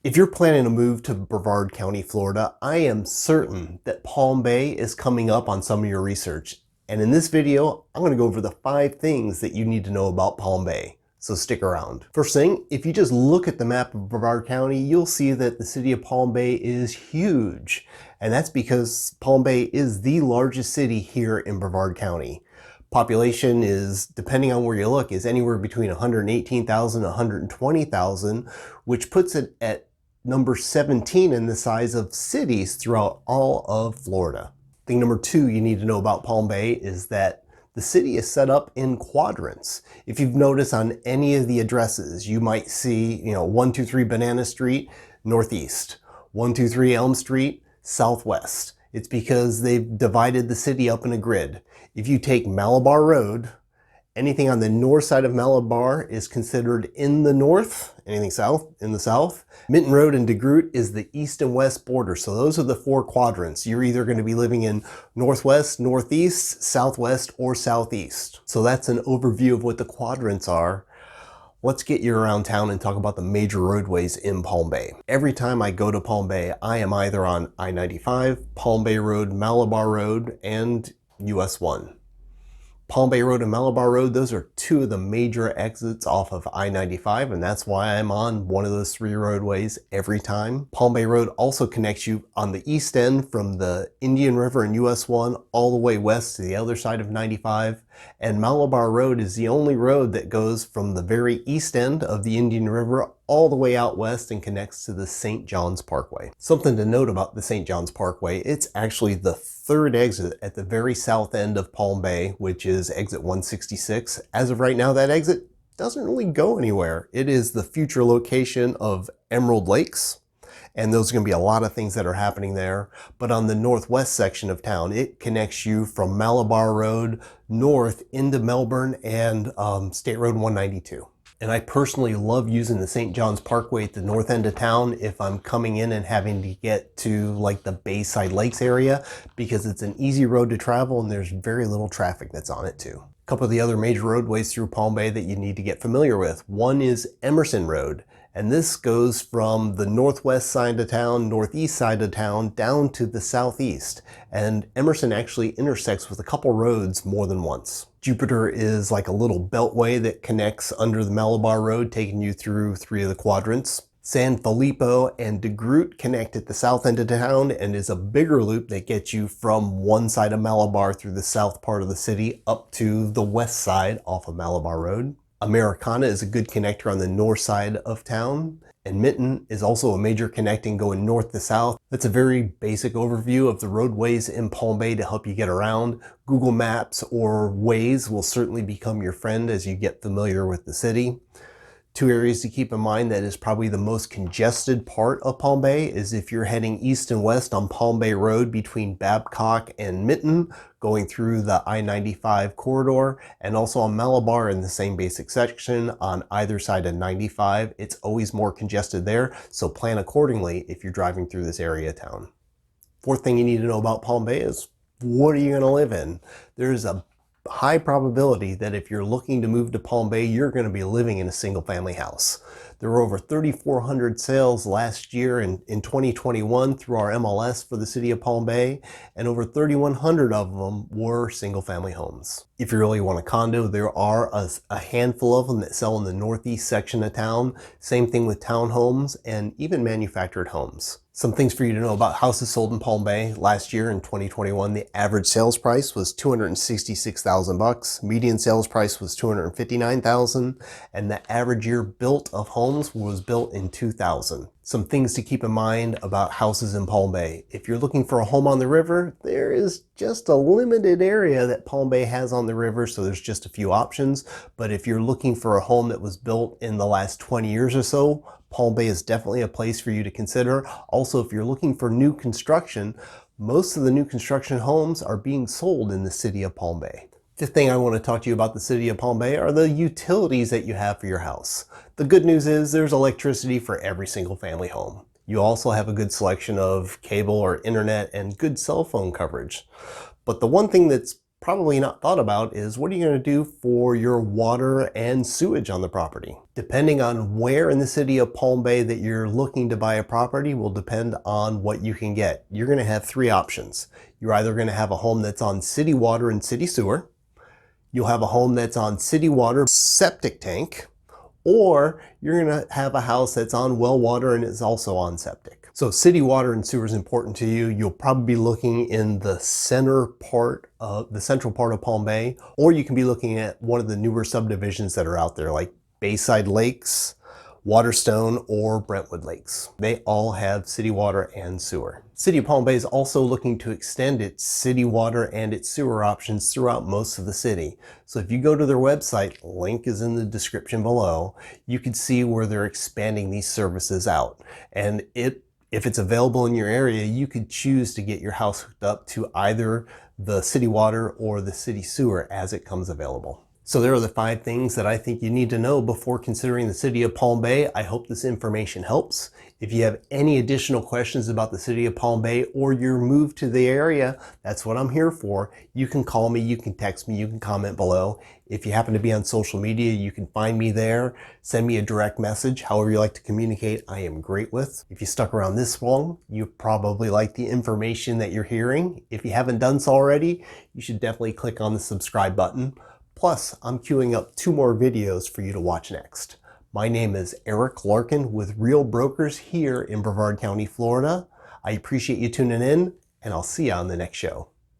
If you're planning to move to Brevard County, Florida, I am certain that Palm Bay is coming up on some of your research. And in this video, I'm going to go over the 5 things that you need to know about Palm Bay. So stick around. First thing, if you just look at the map of Brevard County, you'll see that the city of Palm Bay is huge. And that's because Palm Bay is the largest city here in Brevard County. Population is, depending on where you look, is anywhere between 118,000 and 120,000, which puts it at number 17 in the size of cities throughout all of Florida. Thing number 2 you need to know about Palm Bay is that the city is set up in quadrants. If you've noticed on any of the addresses, you might see, 123 Banana Street, northeast, 123 Elm Street, southwest. It's because they've divided the city up in a grid. If you take Malabar Road, anything on the north side of Malabar is considered in the north, anything south, in the south. Minton Road and DeGroot is the east and west border. So those are the 4 quadrants. You're either going to be living in northwest, northeast, southwest, or southeast. So that's an overview of what the quadrants are. Let's get you around town and talk about the major roadways in Palm Bay. Every time I go to Palm Bay, I am either on I-95, Palm Bay Road, Malabar Road, and US 1. Palm Bay Road and Malabar Road, those are 2 of the major exits off of I-95, and that's why I'm on one of those 3 roadways every time. Palm Bay Road also connects you on the east end from the Indian River and US 1 all the way west to the other side of 95, and Malabar Road is the only road that goes from the very east end of the Indian River all the way out west and connects to the St. John's Parkway. Something to note about the St. John's Parkway, it's actually the 3rd exit at the very south end of Palm Bay, which is exit 166. As of right now, that exit doesn't really go anywhere. It is the future location of Emerald Lakes, and there's going to be a lot of things that are happening there. But on the northwest section of town, it connects you from Malabar Road north into Melbourne and State Road 192. And I personally love using the St. John's Parkway at the north end of town if I'm coming in and having to get to like the Bayside Lakes area, because it's an easy road to travel and there's very little traffic that's on it too. A couple of the other major roadways through Palm Bay that you need to get familiar with. One is Emerson Road, and this goes from the northwest side of town, northeast side of town, down to the southeast. And Emerson actually intersects with a couple roads more than once. Jupiter is like a little beltway that connects under the Malabar Road, taking you through 3 of the quadrants. San Felipe and DeGroot connect at the south end of town and is a bigger loop that gets you from one side of Malabar through the south part of the city up to the west side off of Malabar Road. Americana is a good connector on the north side of town, and Minton is also a major connecting going north to south. That's a very basic overview of the roadways in Palm Bay to help you get around. Google Maps or Waze will certainly become your friend as you get familiar with the city. 2 areas to keep in mind that is probably the most congested part of Palm Bay is if you're heading east and west on Palm Bay Road between Babcock and Minton, going through the I-95 corridor, and also on Malabar in the same basic section on either side of 95. It's always more congested there, so plan accordingly if you're driving through this area of town. 4th thing you need to know about Palm Bay is, what are you going to live in? There's a high probability that if you're looking to move to Palm Bay, you're going to be living in a single family house. There were over 3,400 sales last year in 2021 through our MLS for the city of Palm Bay, and over 3,100 of them were single family homes. If you really want a condo, there are a handful of them that sell in the northeast section of town. Same thing with townhomes and even manufactured homes. Some things for you to know about houses sold in Palm Bay. Last year in 2021, the average sales price was $266,000. Median sales price was $259,000, and the average year built of homes was built in 2000. Some things to keep in mind about houses in Palm Bay. If you're looking for a home on the river, there is just a limited area that Palm Bay has on the river, so there's just a few options. But if you're looking for a home that was built in the last 20 years or so, Palm Bay is definitely a place for you to consider. Also, if you're looking for new construction, most of the new construction homes are being sold in the city of Palm Bay. 5th thing I want to talk to you about the city of Palm Bay are the utilities that you have for your house. The good news is there's electricity for every single family home. You also have a good selection of cable or internet and good cell phone coverage. But the one thing that's probably not thought about is, what are you going to do for your water and sewage on the property? Depending on where in the city of Palm Bay that you're looking to buy a property will depend on what you can get. You're going to have three options. You're either going to have a home that's on city water and city sewer, you'll have a home that's on city water septic tank, or you're going to have a house that's on well water and is also on septic. So city water and sewer is important to you. You'll probably be looking in the central part of Palm Bay, or you can be looking at one of the newer subdivisions that are out there, like Bayside Lakes, Waterstone, or Brentwood Lakes. They all have city water and sewer. City of Palm Bay is also looking to extend its city water and its sewer options throughout most of the city. So if you go to their website, link is in the description below, you can see where they're expanding these services out. And if it's available in your area, you could choose to get your house hooked up to either the city water or the city sewer as it comes available. So there are the 5 things that I think you need to know before considering the city of Palm Bay. I hope this information helps. If you have any additional questions about the city of Palm Bay or your move to the area, that's what I'm here for. You can call me, you can text me, you can comment below. If you happen to be on social media, you can find me there. Send me a direct message, however you like to communicate, I am great with. If you stuck around this long, you probably like the information that you're hearing. If you haven't done so already, you should definitely click on the subscribe button. Plus, I'm queuing up 2 more videos for you to watch next. My name is Eric Larkin with Real Brokers here in Brevard County, Florida. I appreciate you tuning in, and I'll see you on the next show.